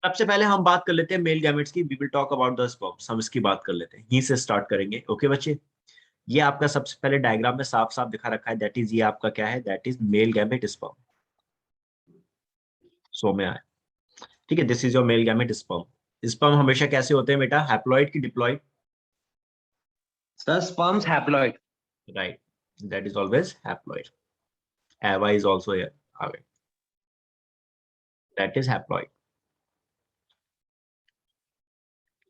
सबसे पहले हम बात कर लेते हैं मेल गैमेट्स की। We will talk about the sperms. हम इसकी बात कर लेते हैं, यहीं से स्टार्ट करेंगे। ओके बच्चे, ये आपका सबसे पहले डायग्राम में साफ साफ दिखा रखा है, दैट इज ये आपका क्या है, that is male gamete sperm. So में आए, ठीक है, this is your male gamete sperm. Sperm हमेशा कैसे होते हैं बेटा, हैप्लॉइड की diploid? Sir sperms haploid. Right, that is always haploid. Ova is also here, आगे, दैट इज हैप्लॉइड।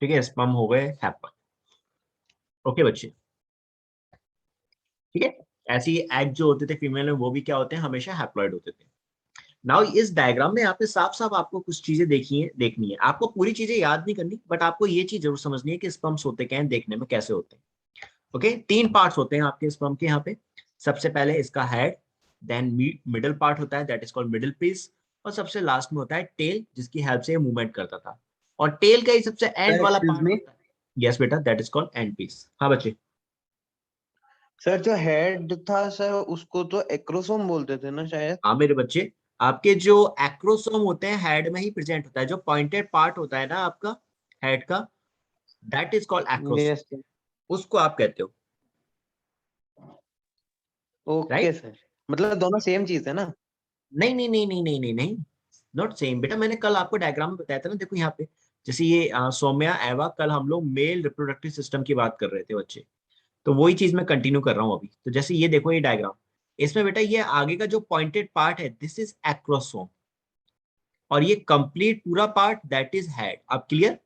ठीक है, स्पर्म हो गए हैप्लॉइड। ओके बच्चे, ठीक है। ऐसे ही एग जो होते थे फीमेल में, वो भी क्या होते हैं, हमेशा हैप्लॉइड होते थे। नाउ इस डायग्राम में यहाँ पे साफ साफ आपको कुछ चीजें देखनी है। आपको पूरी चीजें याद नहीं करनी, बट आपको ये चीज जरूर समझनी है कि स्पर्म्स होते क्या हैं, देखने में कैसे होते हैं। ओके, तीन पार्ट्स होते हैं आपके स्पर्म के यहाँ पे। सबसे पहले इसका हेड, देन मिडल पार्ट होता है, that is called middle piece, और सबसे लास्ट में होता है टेल, जिसकी हेल्प से ये मूवमेंट करता था। और टेल का ही सबसे एंड सर वाला एक्सक्यूज पार्ट मी। होता है। यस बेटा, that is called end piece. हाँ बच्चे। सर जो हेड था सर उसको तो एक्रोसोम बोलते थे ना शायद। हाँ मेरे बच्चे, आपके जो एक्रोसोम होते हैं हेड में ही प्रेजेंट होता है। जो पॉइंटेड पार्ट होता है ना आपका हेड का, that is called acrosome, yes sir. उसको आप कहते हो। Okay right? सर, मतलब दोनों सेम चीज है ना। नहीं नहीं नहीं नहीं नहीं नहीं नहीं, नॉट सेम बेटा। मैंने कल आपको डायग्राम में बताया था ना, देखो यहाँ पे, जैसे ये सौम्या एवा, कल हम लोग मेल रिप्रोडक्टिव सिस्टम की बात कर रहे थे बच्चे, तो वही चीज मैं कंटिन्यू कर रहा हूँ अभी। तो जैसे ये देखो ये डायग्राम, इसमें बेटा ये आगे का जो पॉइंटेड पार्ट है, दिस इज एक्रोसोम, और ये कंप्लीट पूरा पार्ट दैट इज हेड। अब क्लियर?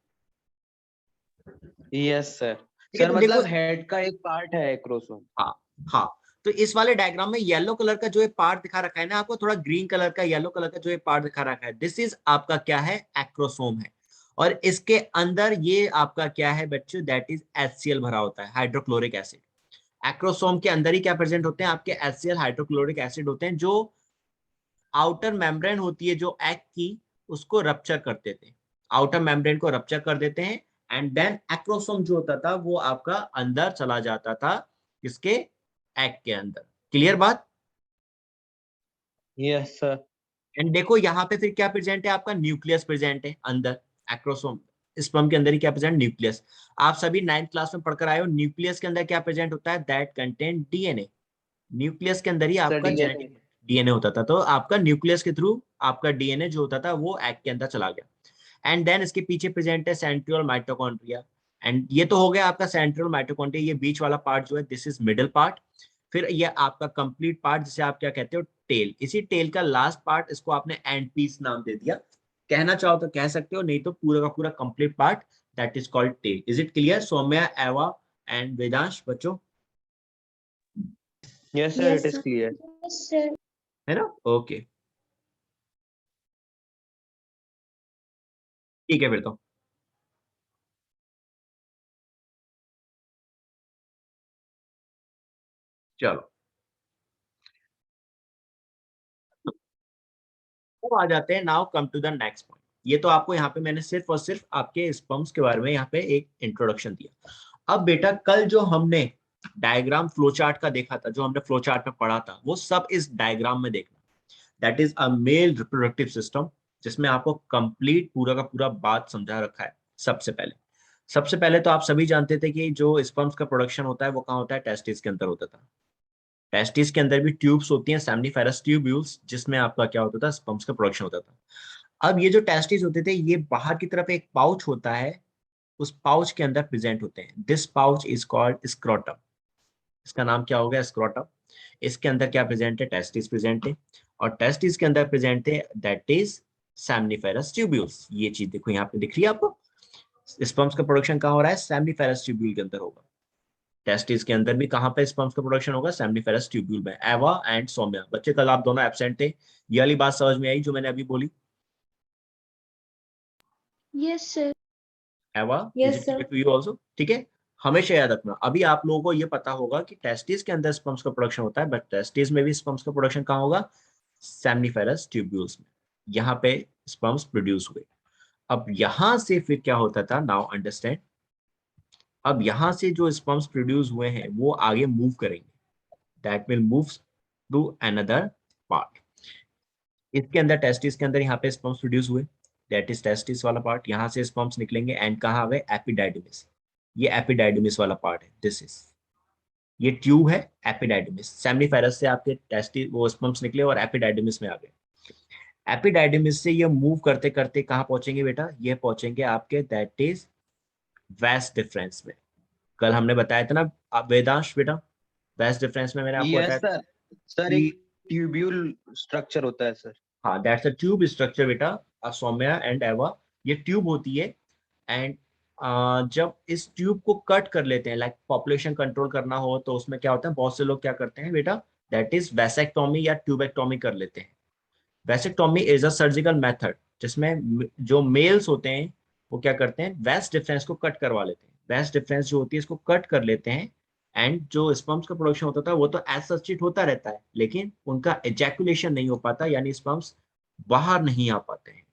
Yes sir. ठीक है, सर तो देखो, मतलब हेड का एक पार्ट है एक्रोसोम। हाँ हाँ, तो इस वाले डायग्राम में येलो कलर का जो ये पार्ट दिखा रखा है ना आपको, थोड़ा ग्रीन कलर का येलो कलर का जो ये पार्ट दिखा रखा है, दिस इज आपका क्या है, एक्रोसोम है। और इसके अंदर ये आपका क्या है बच्चों, दैट इज HCl भरा होता है, हाइड्रोक्लोरिक एसिड। एक्रोसोम के अंदर ही क्या प्रेजेंट होते हैं आपके, HCl हाइड्रोक्लोरिक एसिड होते हैं, जो आउटर मेम्ब्रेन होती है जो एग की, उसको रप्चर करते थे, आउटर मेम्ब्रेन को रप्चर कर देते हैं। एंड देन एक्रोसोम जो होता था वो आपका अंदर चला जाता था, किसके, एग के अंदर। क्लियर बात? Yes sir. एंड देखो यहाँ पे फिर क्या प्रेजेंट है आपका, न्यूक्लियस प्रेजेंट है अंदर। एक्रोसोम स्पर्म के अंदर ही क्या प्रेजेंट, न्यूक्लियस। आप सभी 9th क्लास में पढ़कर आए हो, न्यूक्लियस के अंदर क्या प्रेजेंट होता है, दैट कंटेन डीएनए। न्यूक्लियस के अंदर ही सर आपका डीएनए। जेनेटिक डीएनए होता था, तो आपका न्यूक्लियस के थ्रू आपका डीएनए जो होता था वो एग के अंदर चला गया। एंड देन इसके पीछे प्रेजेंट है सेंट्रियोल माइटोकॉन्ड्रिया। एंड ये तो हो गया आपका सेंट्रियोल माइटोकॉन्ड्रिया, ये बीच वाला पार्ट जो है, दिस इज मिडिल पार्ट। फिर ये आपका कंप्लीट पार्ट जिसे आप क्या कहते हो, टेल। इसी टेल का लास्ट पार्ट, इसको आपने एंड पीस नाम दे दिया। कहना चाहो तो कह सकते हो, नहीं तो पूरा का पूरा complete part, that is called tail. Is it clear Saumya, Eva and Vedansh बच्चों? Yes sir it Yes, is sir. Clear. Yes, sir. है ना? ओके, ठीक है फिर तो। चलो, तो आ जाते हैं, now come to the next point. ये तो आपको यहाँ पे मैंने सिर्फ और सिर्फ आपके स्पर्म्स के बारे में यहाँ पे एक इंट्रोडक्शन दिया। अब बेटा कल जो हमने डायग्राम फ्लो चार्ट का देखा था, जो हमने फ्लो चार्ट में पढ़ा था, वो सब इस डायग्राम में देखना। That is a male reproductive system, जिसमें आपको कंप्लीट पूरा का पूरा बात समझा रखा है। सबसे पहले तो आप सभी जानते थे कि जो स्पर्म्स का प्रोडक्शन होता है वो कहाँ होता है, टेस्टिस के अंदर होता था। टेस्टिस के अंदर भी ट्यूब्स होती हैं, सेमनीफेरस ट्यूब्यूल्स, जिसमें आपका क्या होता था, स्पर्म्स का प्रोडक्शन होता था। अब ये जो टेस्टिस होते थे, ये बाहर की तरफ एक पाउच होता है, उस पाउच के अंदर प्रेजेंट होते हैं। This pouch is called scrotum. इसका नाम क्या हो गया, स्क्रोटम। इसके अंदर क्या प्रेजेंट है, टेस्टिस प्रेजेंट है। और टेस्टिस के अंदर प्रेजेंट है, दैट इज सेमनीफेरस ट्यूब्यूल्स। ये चीज देखो यहाँ पे दिख रही है आपको, स्पर्म्स का प्रोडक्शन कहाँ हो रहा है, सेमनीफेरस ट्यूब्यूल के अंदर होगा। टेस्टिस के अंदर भी कहाँ पे स्पर्म्स का प्रोडक्शन होगा, सेमनीफेरस ट्यूब्यूल में। एवा एंड सौम्या बच्चे, कल आप दोनों एब्सेंट थे, ये वाली बात समझ में आई जो मैंने अभी बोली? Yes, sir. Eva, is Yes, it sir. Clear to you also? ठीक है, हमेशा याद रखना। अभी आप लोगों को ये पता होगा कि टेस्टिस के अंदर स्पर्म्स का प्रोडक्शन होता है, बट टेस्टिस में भी स्पर्म्स का प्रोडक्शन कहाँ होगा, सेमनीफेरस ट्यूब्यूल्स में। यहाँ पे स्पर्म्स प्रोड्यूस हुए। अब यहां से फिर क्या होता था, नाउ अंडरस्टैंड। अब यहां से जो स्पर्म्स प्रोड्यूस हुए हैं वो आगे मूव करेंगे, that will move to another part. इसके अंदर टेस्टिस के अंदर यहाँ पे स्पर्म्स प्रोड्यूस हुए, दैट इज टेस्टिस वाला पार्ट, यहाँ से स्पर्म्स निकलेंगे एंड कहाँ आ गए, एपिडाइडिमिस। ये एपिडाइडिमिस वाला पार्ट है, दिस इज, ये ट्यूब है एपिडाइडिमिस। सेमिनिफेरस से आपके टेस्टिस वो स्पर्म्स निकले और एपिडाइडिमिस में आ गए। एपिडाइडिमिस से ये मूव करते करते कहाँ पहुंचेंगे बेटा, ये पहुंचेंगे आपके दैट इज वैस डिफरेंस में। कल हमने बताया था ना आप वेदांश बेटा, वैस डिफरेंस में मैंने आपको यस बताया था सर। सर एक कि ट्यूब्यूल स्ट्रक्चर होता है सर। हाँ दैट्स अ ट्यूब स्ट्रक्चर बेटा, सौम्या एंड एवा, ये ट्यूब होती है। एंड जब इस ट्यूब को कट कर लेते हैं, लाइक पॉपुलेशन कंट्रोल करना हो तो उसमें क्या होता है, बहुत से लोग क्या करते हैं बेटा, दैट इज वैसेक्टोमी या ट्यूबेक्टोमी कर लेते हैं। Vasectomy is a surgical method जिसमें जो मेल्स होते हैं वो क्या करते हैं, वैस डिफरेंस को कट करवा लेते हैं। वैस डिफरेंस जो होती है इसको कट कर लेते हैं एंड जो स्पर्म्स का प्रोडक्शन होता था वो तो एज सच इट होता रहता है, लेकिन उनका एजैकुलेशन नहीं हो पाता, यानी स्पर्म्स बाहर नहीं आ पाते हैं।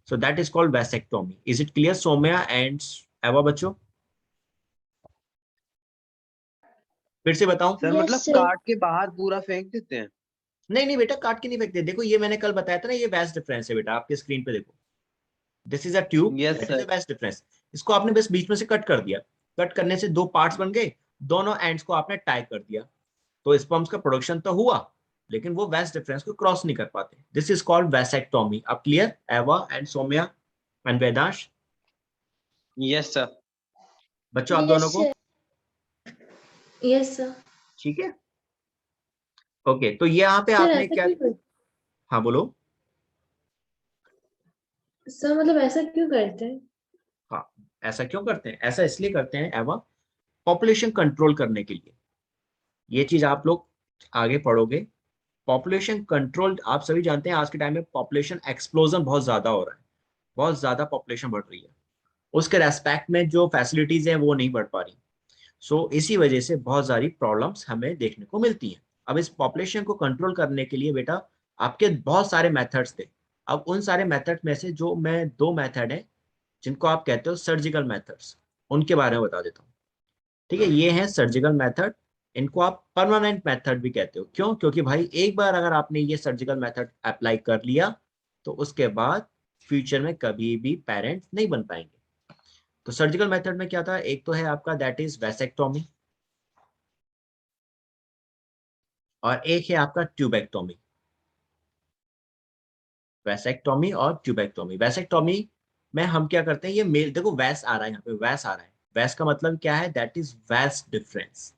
So that is called vasectomy. Is it clear Somya and Eva बच्चों? फिर से बताऊं? सर यस मतलब सर। काट के बाहर पूरा फेंक देते हैं? नहीं नहीं बेटा, काट के नहीं फेंकते। देखो ये मैंने कल बताया था ना, ये वैस डिफरेंस है बेटा, आपके स्क्रीन पे देखो, this is a tube, yes that is a sir. वैस डिफरेंस। इसको आपने बस बीच में से कट कर दिया, कट करने से दो पार्ट्स बन गए, दोनों एंड्स को आपने टाई कर दिया, तो स्पर्म्स का प्रोडक्शन तो हुआ लेकिन वो वैस डिफरेंस को क्रॉस नहीं कर पाते। This is called vasectomy. अब clear Eva and Somya and Vedansh? Yes sir. बच्चों आप दोनों यस को सर। Yes sir. ठीक है? ओके, तो ये यहाँ पे सर आपने ऐसा क्या, क्यों कर हाँ बोलो। सर मतलब ऐसा क्यों करते हैं? हाँ, ऐसा क्यों करते हैं, ऐसा इसलिए करते हैं एवा, पॉपुलेशन कंट्रोल करने के लिए। ये चीज आप लोग आगे पढ़ोगे। पॉपुलेशन कंट्रोल, आप सभी जानते हैं आज के टाइम में पॉपुलेशन एक्सप्लोजन बहुत ज्यादा हो रहा है, बहुत ज्यादा पॉपुलेशन बढ़ रही है, उसके रेस्पेक्ट में जो फैसिलिटीज हैं वो नहीं बढ़ पा रही। सो इसी वजह से बहुत सारी प्रॉब्लम्स हमें देखने को मिलती हैं। अब इस पॉपुलेशन को कंट्रोल करने के लिए बेटा आपके बहुत सारे मेथड्स थे। अब उन सारे मेथड में से जो मैं दो मेथड है जिनको आप कहते हो सर्जिकल मेथड्स, उनके बारे में बता देता हूँ। ठीक है, ये है सर्जिकल मेथड। इनको आप परमानेंट मेथड भी कहते हो, क्यों? क्योंकि भाई एक बार अगर आपने ये सर्जिकल मेथड अप्लाई कर लिया तो उसके बाद फ्यूचर में कभी भी पेरेंट्स नहीं बन पाएंगे। तो सर्जिकल मेथड में क्या था, एक तो है आपका दैट इज वैसेक्टोमी, और एक है आपका ट्यूबेक्टोमी। वैसेक्टोमी और ट्यूबेक्टोमी। वैसेक्टोमी में हम क्या करते हैं, ये मेल, देखो वैस आ रहा है यहाँ पे, वैस आ रहा है, वैस का मतलब क्या है, दैट इज वैस डिफरेंस।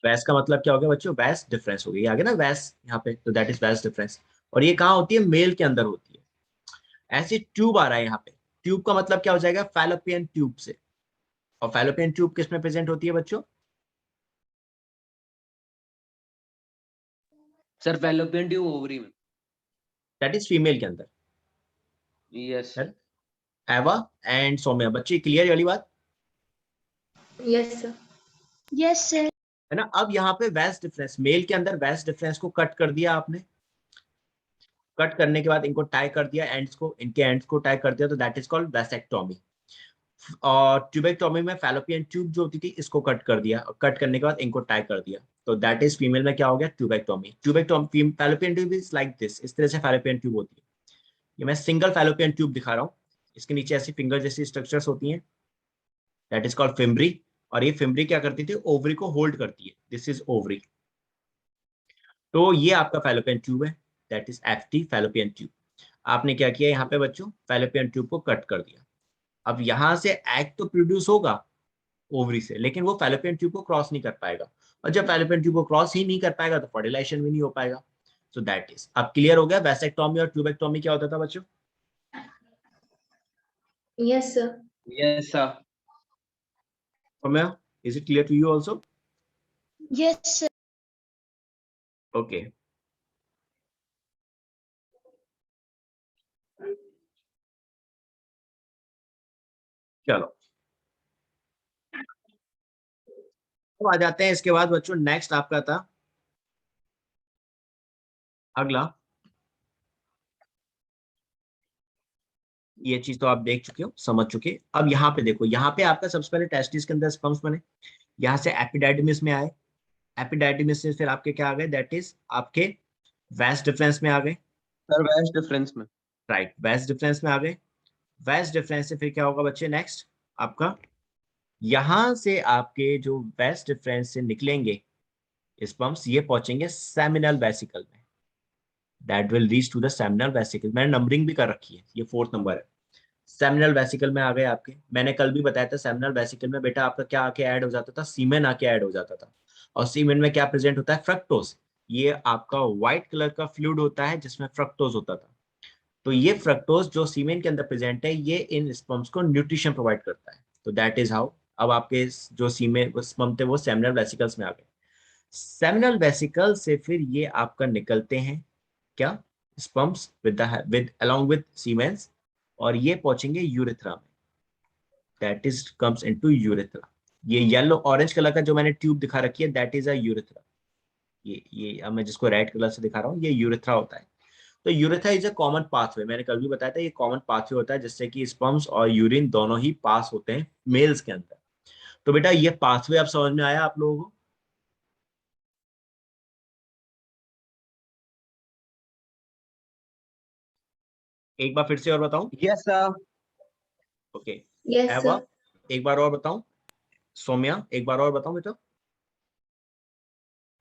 वैस का मतलब क्या हो गया बच्चों, वैस डिफरेंस हो गई, आगे ना वैस यहाँ पे, तो दैट इज वैस डिफरेंस। और ये कहाँ होती है, मेल के अंदर होती है। ऐसे ट्यूब आ रहा है यहाँ पे, ट्यूब का मतलब क्या हो जाएगा, फैलोपियन ट्यूब से। और फैलोपियन ट्यूब किस में प्रेजेंट होती है बच्चों? सर फैलोपियन ट्यूब ओवरी में। दैट इज फीमेल के अंदर। Yes sir. एवा एंड सौम्या, बच्चे क्लियर वाली बात यस सर। Yes sir. है ना? अब यहाँ पे वैस डिफरेंस, मेल के अंदर वैस डिफरेंस को कट कर दिया आपने, कट करने के बाद इनको टाई कर दिया, एंड्स को, इनके एंड्स को टाई कर दिया, तो दैट इज कॉल्ड वैसेक्टोमी। और ट्यूबेक्टोमी में फैलोपियन ट्यूब जो होती थी इसको कट कर दिया, और कट करने के बाद इनको टाई कर दिया, तो दैट इज फीमेल में क्या हो गया, tubectomy. Tubectomy, fallopian tube is like this, इस तरह से फैलोपियन ट्यूब होती है। ये मैं सिंगल फैलोपियन ट्यूब दिखा रहा हूँ, इसके नीचे ऐसी फिंगर जैसी स्ट्रक्चर्स होती हैं, दैट इज कॉल्ड फिम्बरी। और ये फिम्बरी क्या करती थी, ओवरी को होल्ड करती है, दिस इज ओवरी। तो ये आपका फैलोपियन ट्यूब है, that is FT fallopian tube. आपने क्या किया यहाँ पे बच्चों, फैलोपियन ट्यूब को कट कर दिया। अब यहाँ से एग तो प्रोड्यूस होगा ओवरी से, लेकिन वो फैलोपियन ट्यूब को क्रॉस नहीं कर पाएगा, और जब फैलोपियन ट्यूब को क्रॉस ही नहीं कर पाएगा तो फर्टिलाइजेशन भी नहीं हो पाएगा। सो दैट इज, अब क्लियर हो गया वैसेक्टोमी और ट्यूबेक्टोमी क्या होता था बच्चों? Yes sir. Yes sir. Is it clear to you also? Yes sir. Okay, चलो तो आ जाते हैं इसके बाद बच्चों, नेक्स्ट आपका था अगला। ये चीज तो आप देख चुके हो, समझ चुके। अब यहाँ पे देखो, यहाँ पे आपका सबसे पहले टेस्टिस के अंदर स्पर्म्स बने, यहाँ से एपिडाइडिमिस में आए, एपिडाइडिमिस से फिर आपके क्या आ गए, दैट इज आपके वैस डिफरेंस में आ गए। सर वैस डिफरेंस में। राइट, वैस डिफरेंस में आ गए। वैस डिफरेंस से फिर क्या होगा बच्चे, नेक्स्ट आपका यहां से आपके जो वैस डिफरेंस से निकलेंगे स्पर्म्स, ये पहुंचेंगे सेमिनल वेसिकल में। That will reach to the seminal vesicle. मैंने नंबरिंग भी कर रखी है, ये 4th नंबर है। सेमिनल वेसिकल में आ गए आपके। मैंने कल भी बताया था सेमिनल वेसिकल में बेटा आपका क्या आके ऐड हो जाता था, सीमेन आके ऐड हो जाता था। और सीमेन में क्या प्रेजेंट होता है, फ्रक्टोज। ये आपका व्हाइट कलर का फ्लूइड होता है जिसमें फ्रक्टोज होता था। तो ये फ्रक्टोज जो सीमेन के अंदर प्रेजेंट है, ये इन स्पर्म्स को न्यूट्रिशन प्रोवाइड करता है। तो दैट इज हाउ अब आपके जो सीमेन स्पर्म थे वो सेमिनल वेसिकल्स में आ गए। सेमिनल वेसिकल से फिर ये आपका निकलते हैं क्या, sperms with along with siemens, और ये पहुंचेंगे यूरेथ्रा में। That is comes into urethra. ये येलो ऑरेंज कलर का जो मैंने ट्यूब दिखा रखी है, दैट इज अ यूरेथ्रा। ये अब मैं जिसको रेड कलर से दिखा रहा हूँ, ये यूरेथ्रा होता है। तो urethra is a common pathway. मैंने कल भी बताया था, ये कॉमन पाथवे होता है जिससे कि स्पर्म्स और यूरिन दोनों ही पास होते हैं मेल्स के अंदर। तो बेटा ये पाथवे अब समझ में आया आप लोगों को? एक बार फिर से और बताऊं? Yes sir. ओके। यस एवा, सर। एक बार और बताऊं? सौम्या, एक बार और बताऊं बेटा?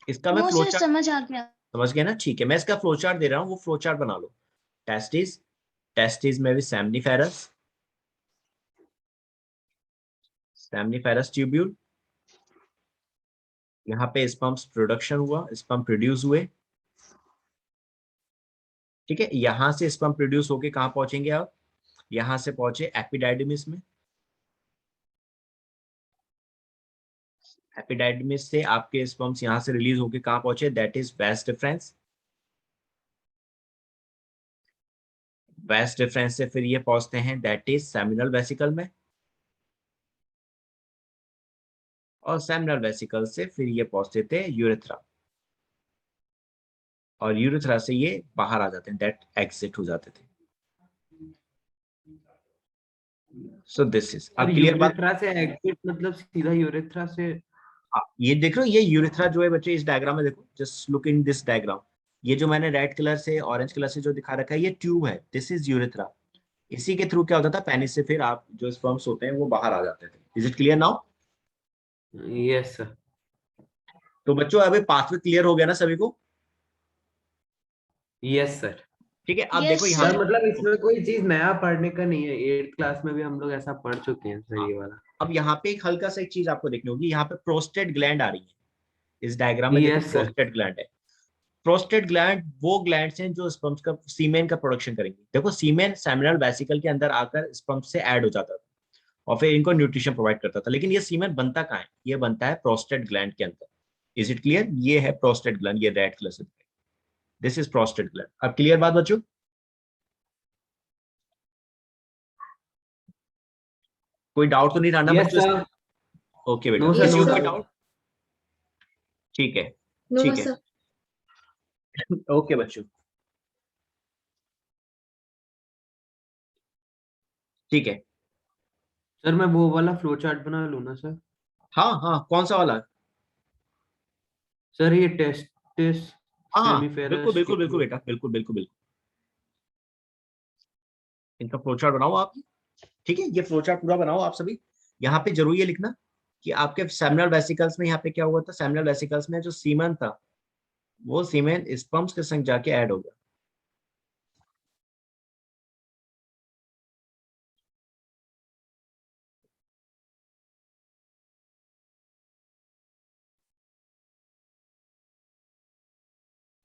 इसका मैं नो फ्लो सर, चार्ट, समझ आ गया। समझ गए ना? ठीक है, मैं इसका फ्लो चार्ट दे रहा हूँ, वो फ्लो चार्ट बना लो। टेस्टिस, टेस्टिस में भी सेमनीफेरस, सेमनीफेरस ट्यूब्यूल। यहाँ पे स्पर्म्स प्रोडक्शन हुआ, स्पर्म प्रोड्यूस हुए। ठीक है, यहां से स्पर्म प्रोड्यूस होके कहाँ पहुंचेंगे आप? यहां से पहुंचे एपिडाइडमिस में। एपिडाइडमिस से आपके स्पर्म्स यहां से रिलीज होके कहाँ पहुंचे, दैट इज वैस डिफरेंस। वैस डिफरेंस से फिर ये पहुंचते हैं दैट इज सेमिनल वेसिकल में। और सेमिनल वेसिकल से फिर ये पहुंचते थे यूरेथ्रा। और यूरेथ्रा से ये बाहर आ जाते हैं, दैट एग्जिट हो जाते थे। सो दिस इज, सर अब क्लियर बात? यूरेथ्रा से एग्जिट मतलब सीधा यूरेथ्रा से? ये देख रहे हो, ये यूरेथ्रा जो है बच्चे, इस डायग्राम में देखो, just look in this diagram. ये जो मैंने रेड कलर से ऑरेंज कलर से जो दिखा रखा है, ये ट्यूब है, दिस इज यूरेथ्रा। इसी के थ्रू क्या होता था, पेनिस से फिर आप जो स्पर्म्स होते हैं वो बाहर आ जाते थे। Is it clear now? Yes sir. तो बच्चों अभी पाथवे क्लियर हो गया ना सभी को? Yes sir. ठीक है, अब देखो यस यहाँ सर सर। मतलब इसमें कोई चीज नया पढ़ने का नहीं है, 8th क्लास में भी हम लोग ऐसा पढ़ चुके हैं सर हाँ, ये वाला। अब यहाँ पे एक हल्का सा एक चीज आपको देखनी होगी, यहाँ पे प्रोस्टेट ग्लैंड आ रही है। इस डायग्राम में देखो यस सर। प्रोस्टेट ग्लैंड है। प्रोस्टेट ग्लैंड वो ग्लैंड्स हैं जो स्पर्म्स का सीमेन का प्रोडक्शन करेंगे। देखो सीमेन सेमिनल वेसिकल के अंदर आकर स्पर्म्स से ऐड हो जाता था और फिर इनको न्यूट्रिशन प्रोवाइड करता था। लेकिन ये सीमेन बनता कहाँ है, ये बनता है प्रोस्टेट ग्लैंड के अंदर। Is it clear? ये है प्रोस्टेट ग्लैंड, ये रेड कलर से, दिस इज प्रोस्टेट ग्लैंड। अब क्लियर बात बच्चों? कोई डाउट तो नहीं था ना यस बच्चों सर। इसमें? ओके बेटा, नो सर, यस किसी नो को कोई सर। डाउट। डाउट? ठीक है, नो ठीक है। सर। ओके बच्चों, ठीक है। सर मैं वो वाला फ्लो चार्ट बना लूँ ना सर? हाँ हाँ, कौन सा वाला? सर ये टेस्टिस हाँ हाँ, बिल्कुल सेमीफेरस बिल्कुल बिल्कुल ट्यूब्यूल। बेटा, बिल्कुल बिल्कुल बिल्कुल। इनका फ्लोचार्ट बनाओ आप। ठीक है, ये फ्लोचार्ट पूरा बनाओ आप सभी। यहाँ पे जरूर ये लिखना कि आपके सेमिनल वेसिकल्स में यहाँ पे क्या हुआ था, सेमिनल वेसिकल्स में जो सीमेन था, वो सीमेन स्पर्म्स के संग जाके ऐड हो गया।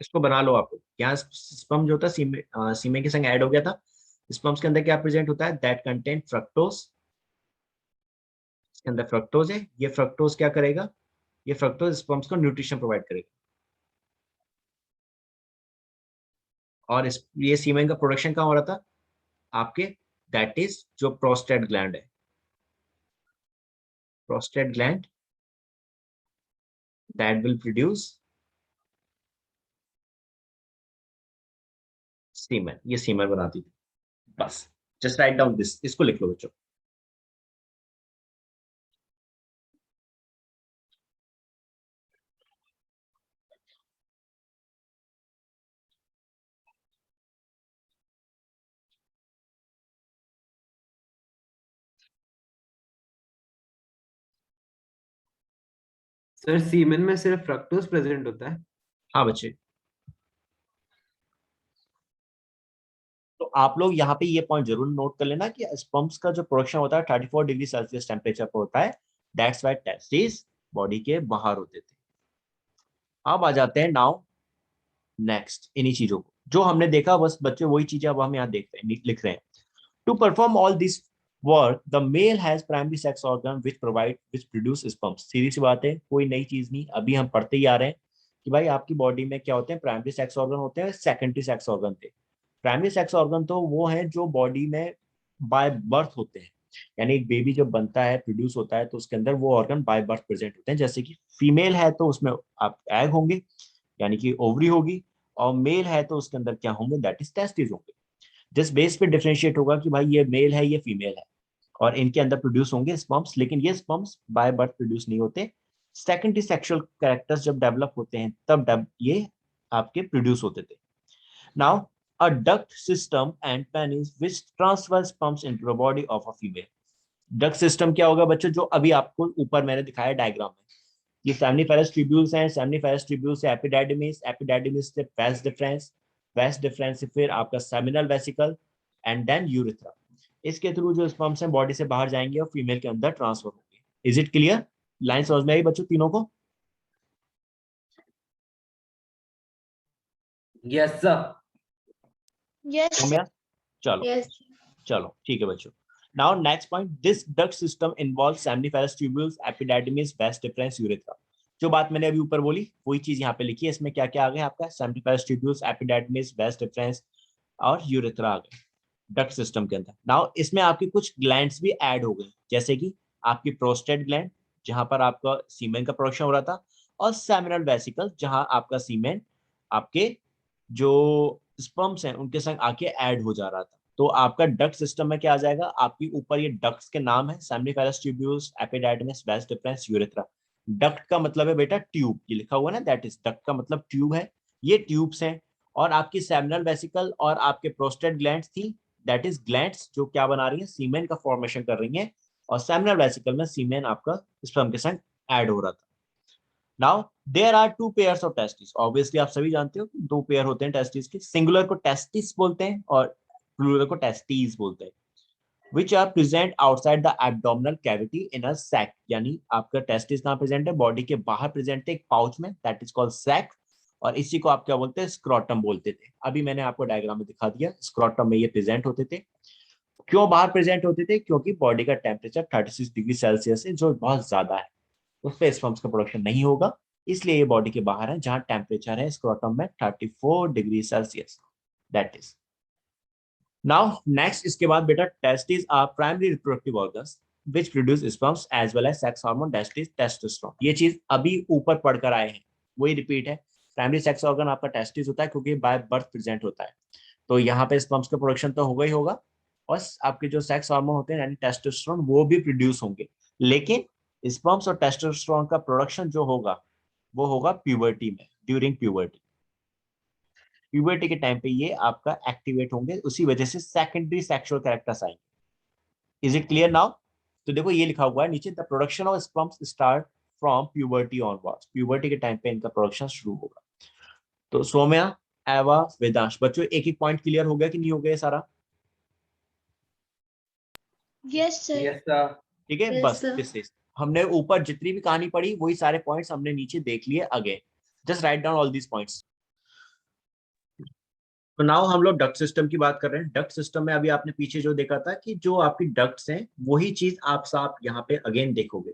इसको बना लो आप। यहाँ स्पर्म जो था सीमे के संग ऐड हो गया था। स्पर्म्स के अंदर क्या प्रेजेंट होता है, दैट कंटेन फ्रक्टोज। इसके अंदर फ्रक्टोज है। ये फ्रक्टोज क्या करेगा, ये फ्रक्टोज स्पर्म्स को न्यूट्रिशन प्रोवाइड करेगा। और ये सीमेन का प्रोडक्शन कहाँ हो रहा था आपके, दैट इज जो प्रोस्टेट ग्लैंड है, prostate gland that will produce semen. ये सीमेन बनाती थी। बस, जस्ट राइट डाउन दिस, इसको लिख लो बच्चों। सर सीमेन में सिर्फ फ्रक्टोज प्रेजेंट होता है? हाँ बच्चे, तो आप लोग यहाँ पे ये पॉइंट जरूर नोट कर लेना कि स्पर्म्स का जो प्रोडक्शन होता है 34 डिग्री सेल्सियस टेम्परेचर पर होता है। दैट्स व्हाई टेस्टिस बॉडी के बाहर होते थे। अब आ जाते हैं नाउ नेक्स्ट इन्हीं चीजों को जो हमने देखा, बस बच्चे वही चीजें अब हम यहाँ देखते हैं, लिख रहे हैं। To perform all this work the male has primary sex organ which produce sperms. सीधी सी बात है, कोई नई चीज नहीं, अभी हम पढ़ते ही आ रहे हैं कि भाई आपकी बॉडी में क्या होते हैं, प्राइमरी सेक्स ऑर्गन होते हैं, सेकेंडरी सेक्स ऑर्गन थे। प्राइमरी सेक्स ऑर्गन तो वो है जो बॉडी में बाय बर्थ होते हैं, यानी एक बेबी जब बनता है, प्रोड्यूस होता है, तो उसके अंदर वो ऑर्गन बाय बर्थ प्रेजेंट होते हैं। जैसे कि फीमेल है तो उसमें आप एग होंगे, यानी कि ओवरी होगी, और मेल है तो उसके अंदर क्या होंगे, दैट इज टेस्टिस होंगे। जिस बेस पे डिफरेंशिएट होगा कि भाई ये मेल है ये फीमेल है, और इनके अंदर प्रोड्यूस होंगे स्पर्म्स, लेकिन ये स्पर्म्स बाय बर्थ प्रोड्यूस नहीं होते। सेकेंडरी सेक्सुअल कैरेक्टर्स जब डेवलप होते हैं तब ये आपके प्रोड्यूस होते थे। Now a duct system and penis which transfers pumps into the body of a female. Duct system क्या होगा बच्चों, जो अभी आपको ऊपर मैंने दिखाया डायग्राम में, ये सेमिनिफेरस ट्यूब्यूल्स हैं, सेमिनिफेरस ट्यूब्यूल से एपिडाइडिमिस, एपिडाइडिमिस से वास डिफरेंस, वास डिफरेंस से फिर आपका seminal vesicle and then urethra. इसके थ्रू जो स्पर्म्स हैं बॉडी से बाहर जाएंगे और फीमेल के अंदर ट्रांसफर होंगे। Is it clear? लाइन समझ में आई बच्चों तीनों को? Yes sir. Yes, हो sir. गया? चलो Yes. चलो ठीक है बच्चों। Now next point, this duct system involves seminiferous tubules, epididymis, vas deferens, urethra. जो बात मैंने अभी ऊपर बोली वही चीज यहाँ पे लिखी है। इसमें क्या क्या आ गया आपका, seminiferous tubules, epididymis, vas deferens और यूरेथ्रा आ गए डक्ट सिस्टम के अंदर। नाउ इसमें आपकी कुछ ग्लैंड्स भी ऐड हो गए, जैसे कि आपकी प्रोस्टेट ग्लैंड जहां पर आपका सीमेन का प्रोडक्शन हो रहा था, और सेमिनल वेसिकल जहां आपका सीमेन आपके जो स्पर्म्स हैं उनके संग आके ऐड हो जा रहा था। तो आपका डक्ट सिस्टम में क्या आ जाएगा, आपकी ऊपर ये डक्ट्स के नाम है, seminiferous tubules, एपिडाइडिमिस, vas deferens, urethra. Duct का मतलब है बेटा ट्यूब, ये लिखा हुआ है ना, दैट इज डक्ट का मतलब ट्यूब है, ये ट्यूब्स हैं। और आपकी सेमिनल वेसिकल और आपके प्रोस्टेट ग्लैंड्स थी, दैट इज ग्लैंड्स जो क्या बना रही है, सीमेन का फॉर्मेशन कर रही है, और सेमिनल वेसिकल में सीमेन आपका स्पर्म के संग ऐड हो रहा था। Now there are two pairs of testis, obviously आप सभी जानते हो दो पेयर होते हैं टेस्टिस के, सिंगुलर को टेस्टिस बोलते हैं और प्लूरल को टेस्टीज बोलते हैं, which are present outside the abdominal cavity in a sac। यानी आपका टेस्टिस कहाँ प्रेजेंट है, बॉडी के बाहर प्रेजेंट है एक पाउच में, दैट इज कॉल्ड सैक, और इसी को आप क्या बोलते हैं, स्क्रोटम बोलते थे। अभी मैंने आपको डायग्राम में दिखा दिया, स्क्रोटम में ये प्रेजेंट होते थे। क्यों बाहर प्रेजेंट होते थे, क्योंकि बॉडी का टेम्परेचर 36 डिग्री सेल्सियस है, जो बहुत ज्यादा है, उस पर स्पर्म्स का प्रोडक्शन नहीं होगा, इसलिए ये बॉडी के बाहर है, जहां टेम्परेचर है स्क्रोटम में 34 degree Celsius, that is. Now next इसके बाद बेटा, testis are primary reproductive organs which produce sperms as well as sex hormone, that is testosterone. ये चीज अभी ऊपर पढ़कर आए हैं, वही रिपीट है। प्राइमरी सेक्स ऑर्गन आपका टेस्टिस होता है क्योंकि बाय बर्थ प्रेजेंट होता है, तो यहाँ पे स्पर्म्स का प्रोडक्शन तो होगा ही होगा, और आपके जो सेक्स हार्मोन होते हैं यानी टेस्टोस्टेरोन वो भी प्रोड्यूस होंगे, लेकिन स्पर्म्स और टेस्टोस्टेरोन का प्रोडक्शन जो होगा वो होगा प्यूबर्टी में, ड्यूरिंग प्यूबर्टी। प्यूबर्टी के टाइम पे ये आपका एक्टिवेट होंगे, उसी वजह से सेकेंडरी सेक्सुअल कैरेक्टर्स आएंगे। Is it clear now? तो देखो ये लिखा हुआ है नीचे, the production of sperms start from puberty onwards. Puberty के टाइम पे इनका प्रोडक्शन शुरू होगा। तो सौम्या, एवा, वेदांश, बच्चों एक एक पॉइंट क्लियर हो गया कि नहीं हो गया सारा? Yes, sir. Yes sir. ठीक है, Yes, बस sir. दिस इज, हमने ऊपर जितनी भी कहानी पढ़ी वही सारे पॉइंट्स हमने नीचे देख लिए again. Just write down all these points. तो नाउ हम लोग डक्ट सिस्टम की बात कर रहे हैं। डक्ट सिस्टम में अभी आपने पीछे जो देखा था कि जो आपकी डक्ट्स हैं वही चीज आप यहाँ पे अगेन देखोगे।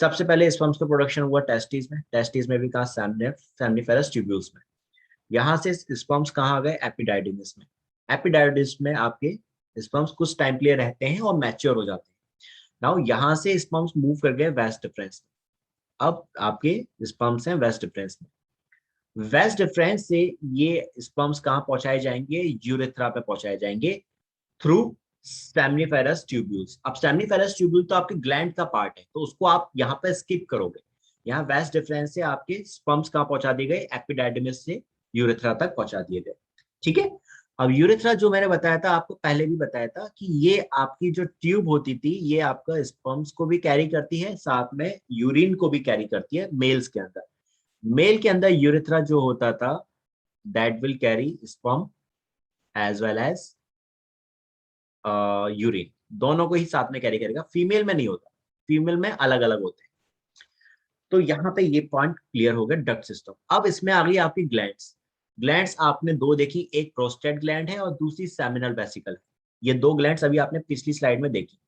सबसे पहले स्पर्म्स का प्रोडक्शन हुआ टेस्टिस में, टेस्टिस में भी कहा सेमिनिफेरस ट्यूब्यूल्स में। यहाँ से स्पर्म्स कहाँ आ गए, एपिडाइडिमिस में। एपिडाइडिमिस में आपके स्पर्म्स कुछ टाइम के लिए रहते हैं और मैच्योर हो जाते हैं। नाउ यहाँ से स्पर्म्स मूव कर गए वास डिफरेंस में। अब आपके स्पर्म्स हैं वास डिफरेंस में। वास डिफरेंस से ये स्पर्म्स कहाँ पहुंचाए जाएंगे, यूरेथ्रा पे पहुंचाए जाएंगे थ्रू सेमिनिफेरस ट्यूब्यूल्स। अब सेमिनिफेरस ट्यूब्यूल तो आपके ग्लैंड का पार्ट है, तो उसको आप यहाँ पे स्किप करोगे। यहाँ वास डिफरेंस से आपके स्पर्म्स कहाँ पहुंचा दिए गए, एपिडाइडिमिस से यूरेथ्रा तक पहुंचा दिए गए। ठीक है, अब यूरेथ्रा जो मैंने बताया था आपको, पहले भी बताया था कि ये आपकी जो ट्यूब होती थी ये आपका स्पर्म्स को भी कैरी करती है, साथ में यूरिन को भी कैरी करती है मेल्स के अंदर। मेल के अंदर यूरेथ्रा जो होता था that will carry sperm as well as urine, दोनों को ही साथ में कैरी करेगा। फीमेल में नहीं होता, फीमेल में अलग अलग होते हैं। तो यहाँ पे ये पॉइंट क्लियर हो गया डक्ट सिस्टम। अब इसमें आ गई आपकी ग्लैंड्स। ग्लैंड्स आपने दो देखी, एक प्रोस्टेट ग्लैंड है और दूसरी सेमिनल वेसिकल है। ये दो ग्लैंड्स अभी आपने पिछली स्लाइड में देखी।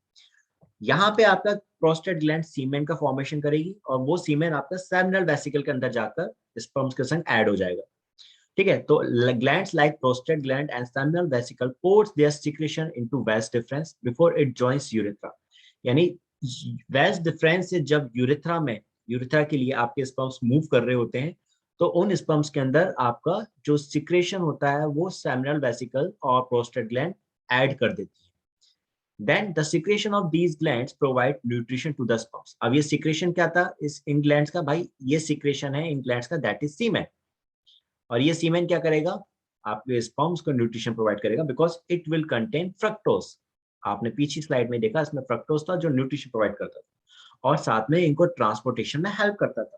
यहाँ पे आपका प्रोस्टेट ग्लैंड सीमेन का फॉर्मेशन करेगी और वो सीमेन आपका सेमिनल वेसिकल के अंदर जाकर स्पर्म्स के संग ऐड हो जाएगा। ठीक है, तो glands like prostate gland and seminal vesicle pours their secretion into vas deferens before it joins urethra। यानी vas deferens से जब यूरेथ्रा के लिए आपके स्पर्म्स मूव कर रहे होते हैं तो उन स्पर्म्स के अंदर आपका जो सिक्रेशन होता है वो सेमिनल वेसिकल और प्रोस्टेट ग्लैंड ऐड कर देती है। Then the secretion of these glands provide nutrition to the sperms. अब ये सिक्रेशन क्या था इन ग्लैंड्स का? भाई ये सिक्रेशन है इन ग्लैंड्स का, दैट इज सीमेन। और ये सीमेन क्या करेगा? आपके स्पर्म्स को न्यूट्रिशन प्रोवाइड करेगा because it will contain fructose. आपने पिछली स्लाइड में देखा इसमें फ्रक्टोज था जो न्यूट्रिशन प्रोवाइड करता था और साथ में इनको ट्रांसपोर्टेशन में हेल्प करता था।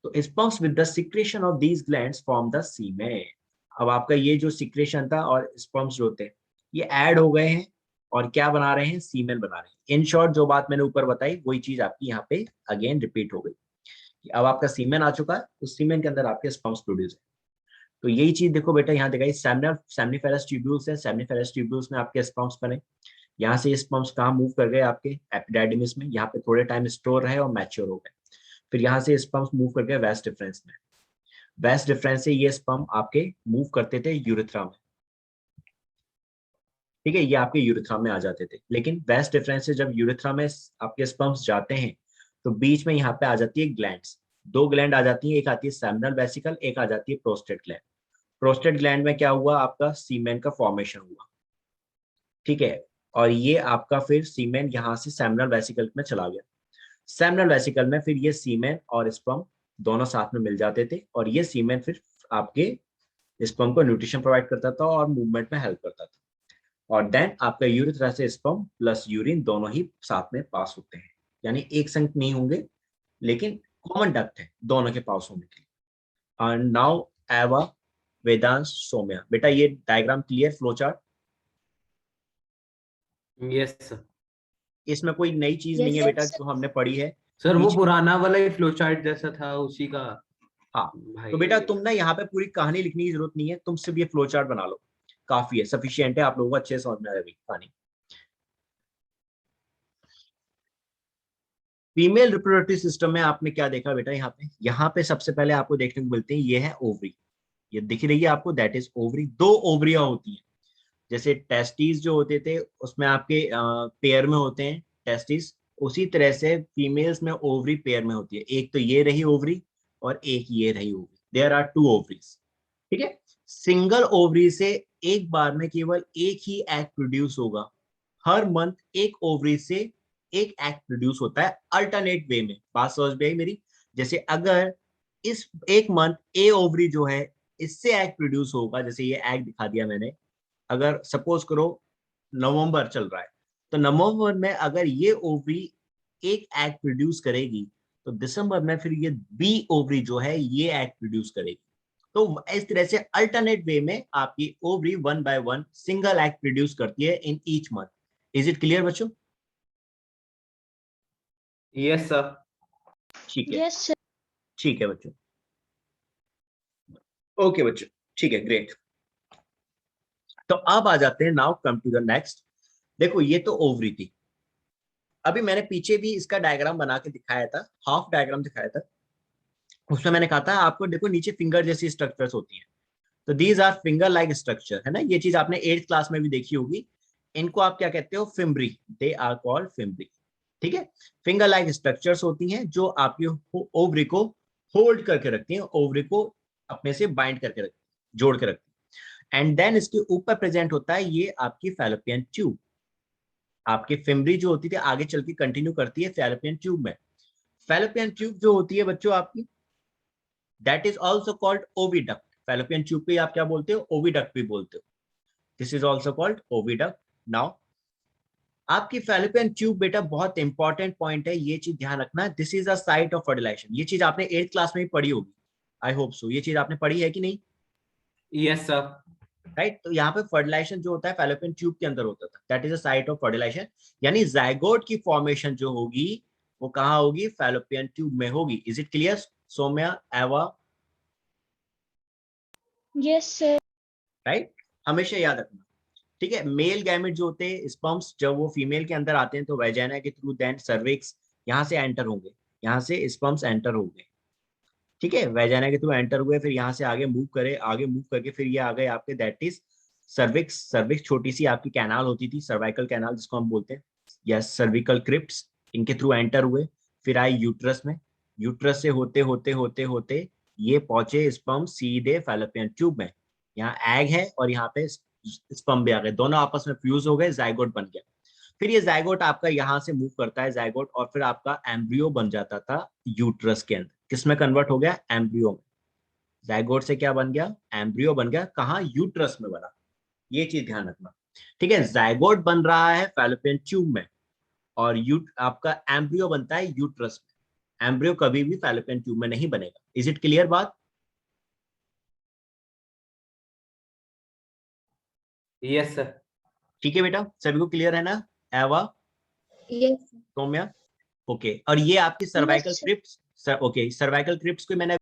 तो sperms with the secretion of these glands form the semen. अब आपका ये जो सिक्रेशन था और स्पर्म्स जो होते हैं ये ऐड हो गए हैं और क्या बना रहे हैं? सीमेन बना रहे हैं। इन शॉर्ट जो बात मैंने ऊपर बताई वही चीज आपकी यहाँ पे अगेन रिपीट हो गई। अब आपका सीमेन आ चुका है, उस सीमेन के अंदर आपके स्पर्म्स प्रोड्यूस है। तो यही चीज देखो बेटा यहाँ दिखाई, सेमिनिफेरस ट्यूब्यूल्स है, सेमिनिफेरस ट्यूब्यूल्स में आपके स्पर्म्स बने। यहाँ से स्पर्म्स कहाँ मूव कर गए? आपके एपिडाइडिमिस में, यहाँ पे थोड़े टाइम स्टोर रहे और मैच्योर हो गए। फिर यहाँ से स्पर्म्स मूव कर गए वेस्ट डिफरेंस में। वेस्ट डिफरेंस से ये स्पर्म आपके मूव करते थे यूरेथ्रा में। ठीक है, ये आपके यूरेथ्रा में आ जाते थे। लेकिन वेस्ट डिफरेंस से जब यूरेथ्रा में आपके स्पर्म्स जाते हैं तो बीच में यहाँ पे आ जाती है ग्लैंड्स। दो ग्लैंड आ जाती है, एक आती है सेमिनल वेसिकल, एक आ जाती है प्रोस्टेट ग्लैंड। प्रोस्टेट ग्लैंड में क्या हुआ? आपका सीमेन का फॉर्मेशन हुआ। ठीक है, और ये आपका फिर सीमेन यहाँ से सेमिनल वेसिकल में चला गया। सेमिनल वेसिकल में फिर ये सीमेन और स्पर्म दोनों साथ में मिल जाते थे और ये सीमेन फिर आपके स्पर्म को न्यूट्रिशन प्रोवाइड करता था और मूवमेंट में हेल्प करता था। और देन आपका यूरेथ्रा से स्पर्म प्लस यूरिन दोनों ही साथ में पास होते हैं, यानी एक संग नहीं होंगे लेकिन कॉमन डक्ट है दोनों के पास होने के लिए। एंड नाउ एवा वेदांश सोम्या। बेटा ये diagram clear, flow chart? Yes sir. इसमें कोई नई चीज नहीं है बेटा जो हमने पढ़ी है। सर वो पीछे पुराना वाला ही फ्लो चार्ट जैसा था उसी का। हाँ, भाई तो बेटा तुम ना यहाँ पे पूरी कहानी लिखने की जरूरत नहीं है, तुम सिर्फ ये फ्लो चार्ट बना लो, काफी है, सफिशिएंट है, आप लोगों को अच्छे से समझ में आएगी कहानी। फीमेल रिप्रोडक्टिव सिस्टम में आपने क्या देखा बेटा? यहाँ पे सबसे पहले आपको देखने को मिलते हैं ये है ओवरी। ये दिख रही है आपको, दैट इज ओवरी। दो ओवरिया होती हैं। जैसे टेस्टिस जो होते थे उसमें आपके पेयर में होते हैं टेस्टिस, उसी तरह से फीमेल्स में ओवरी पेयर में होती है। एक तो ये रही ओवरी और एक ये रही ovary, there are two ovaries. ठीक है, सिंगल ओवरी से एक बार में केवल एक ही एग प्रोड्यूस होगा। हर मंथ एक ओवरी से एक एग प्रोड्यूस होता है अल्टरनेट वे में। बात समझ में आई मेरी? जैसे अगर इस एक मंथ ए ओवरी जो है इससे एग प्रोड्यूस होगा, जैसे ये एग दिखा दिया मैंने, अगर सपोज करो नवंबर चल रहा है तो नवंबर में अगर ये ओवरी एक एग प्रोड्यूस करेगी तो दिसंबर में फिर ये बी ओवरी जो है ये एग प्रोड्यूस करेगी। तो इस तरह से अल्टरनेट वे में आपकी ovary one by one single egg produce करती है in each month. Is it clear बच्चों? Yes sir. ठीक है, Yes, sir. ठीक है बच्चों, ओके बच्चों, ठीक है, ग्रेट। तो अब आ जाते हैं, now come to the next. देखो ये तो ओवरी थी। अभी मैंने पीछे भी इसका डायग्राम बना के दिखाया था, हाफ डायग्राम दिखाया था। उसमें मैंने कहा था आपको देखो नीचे फिंगर जैसी स्ट्रक्चर्स होती हैं, तो these are finger like structure, है ना? ये चीज आपने 8th क्लास में भी देखी होगी। इनको आप क्या कहते हो? Fimbriae. They are called fimbriae. ठीक है, फिंगर लाइक स्ट्रक्चर्स होती हैं जो आपकी ओवरी को होल्ड करके रखती हैं, ओवरी को अपने से बाइंड करके रखती हैं, जोड़ के रखती हैं। एंड देन इसके ऊपर प्रेजेंट होता है ये आपकी फैलोपियन ट्यूब। आपकी फिम्ब्री जो होती थी आगे चल के कंटिन्यू करती है फैलोपियन ट्यूब में। फैलोपियन ट्यूब जो होती है बच्चों आपकी, that is also called oviduct. Fallopian tube पे आप क्या बोलते हो? ओविडक्ट भी बोलते हो। This is also called oviduct. Now आपकी फैलोपियन ट्यूब बेटा बहुत इंपॉर्टेंट पॉइंट है, ये चीज ध्यान रखना। This is a site of fertilisation. ये चीज आपने 8th क्लास में भी पढ़ी होगी, आई होप सो। ये चीज आपने पढ़ी है कि नहीं? Yes sir. राइट, तो यहाँ पे फर्टिलाइजेशन जो होता है फैलोपियन ट्यूब के अंदर होता था, that is a site of fertilisation. यानी जाइगोट की फॉर्मेशन जो होगी वो कहाँ होगी? फैलोपियन ट्यूब में होगी। इज इट क्लियर सौम्या, एवा? Yes, sir. राइट, हमेशा याद रखना। ठीक है, मेल गैमेट जो होते हैं स्पर्म्स, जब वो फीमेल के अंदर आते हैं तो वेजाइना के थ्रू देन सर्विक्स यहाँ से एंटर होंगे, यहाँ से स्पर्म्स एंटर होंगे। ठीक है, वेजाइना के थ्रू एंटर हुए, फिर यहाँ से आगे मूव करे, आगे मूव करके फिर ये आ गए आपके, दैट इज सर्विक्स। सर्विक्स छोटी सी आपकी कैनाल होती थी, सर्वाइकल कैनाल जिसको हम बोलते हैं, यस, सर्विकल क्रिप्ट्स, इनके थ्रू एंटर हुए, फिर आए यूट्रस में। यूट्रस से होते होते होते होते ये पहुंचे स्पर्म सीधे फैलोपियन ट्यूब में। यहाँ एग है और यहाँ पे स्पर्म भी आ गए, दोनों आपस में फ्यूज हो गए, जाइगोट बन गया। फिर ये जाइगोट आपका यहाँ से मूव करता है जाइगोट, और फिर आपका एम्ब्रियो बन जाता था यूट्रस के अंदर। किसमें कन्वर्ट हो गया? एम्ब्रियो में। जाइगोट से क्या बन गया? एम्ब्रियो बन गया। कहाँ? यूट्रस में बना। ये चीज ध्यान रखना। ठीक है, जाइगोट बन रहा है फैलोपियन ट्यूब में और आपका एम्ब्रियो बनता है यूट्रस में। एम्ब्रियो कभी भी फैलोपियन ट्यूब में नहीं बनेगा। इज इट क्लियर बात? Yes sir. ठीक है बेटा, सभी को क्लियर है ना? एवा, Yes. सौम्या, ओके। और ये आपकी cervical sir. Crypts, okay, cervical crypts को मैंने